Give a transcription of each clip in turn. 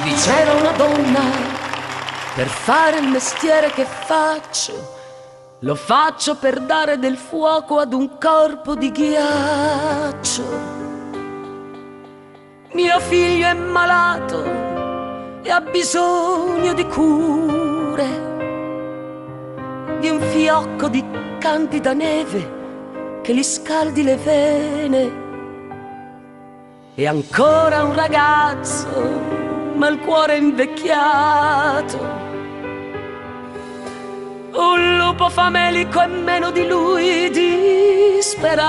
Vi c'era una donna per fare il mestiere che faccio. Lo faccio per dare del fuoco ad un corpo di ghiaccio. Mio figlio è malato e ha bisogno di cure, di un fiocco di candida neve che gli scaldi le vene. E ancora un ragazzo, ma il cuore è invecchiato. Un lupo famelico e meno di lui disperato.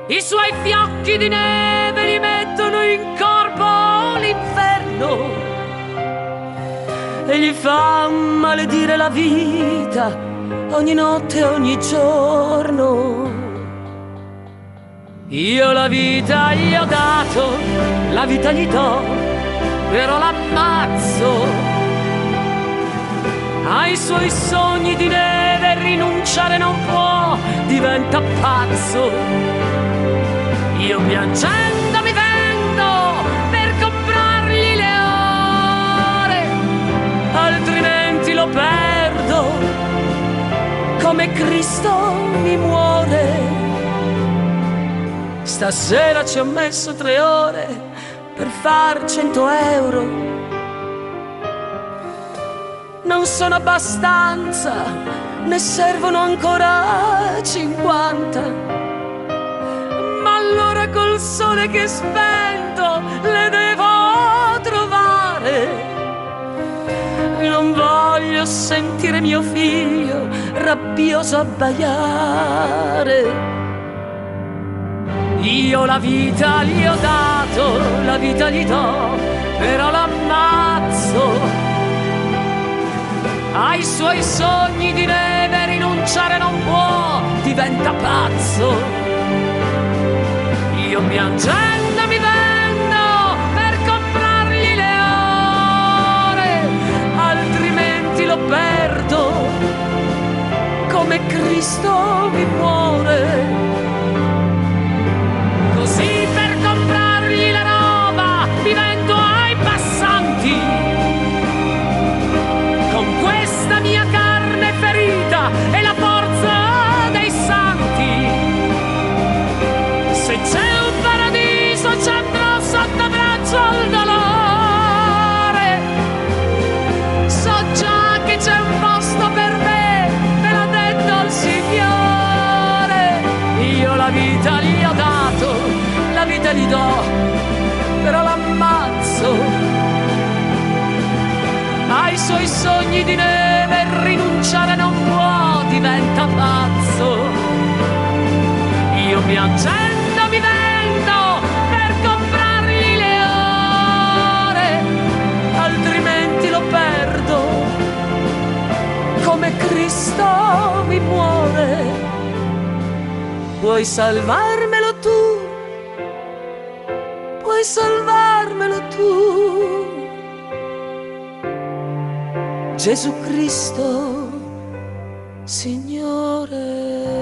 I suoi fiocchi di neve gli mettono in corpo l'inferno e gli fa maledire la vita ogni notte e ogni giorno. Io la vita gli ho dato, la vita gli do, però l'ammazzo. Ai suoi sogni di neve rinunciare non può, diventa pazzo. Io piangendo mi vendo per comprargli le ore, altrimenti lo perdo come Cristo mi muore. Stasera ci ho messo 3 ore per far 100 euro. Non sono abbastanza, ne servono ancora 50. Ma allora col sole che è spento le devo trovare. Non voglio sentire mio figlio rabbioso abbaiare. Io la vita gli ho dato, la vita gli do, però l'ammazzo. Ai suoi sogni di neve rinunciare non può, diventa pazzo. Io piangendo mi vendo per comprargli le ore, altrimenti lo perdo come Cristo mi muore. Così per comprargli la roba mi vendo ai passanti, con questa mia carne ferita e la forza dei santi. Se c'è un paradiso ci andrò sotto braccio al dolore. So già che c'è un posto per me, me l'ha detto il Signore. Io la vita gli ho dato, la vita gli do, però l'ammazzo. Ai suoi sogni di neve rinunciare non può, diventa pazzo. Io piangendo mi vendo per comprargli le ore, altrimenti lo perdo come Cristo mi muore. Puoi salvarmelo tu, puoi salvarmelo tu, Gesù Cristo, Signore.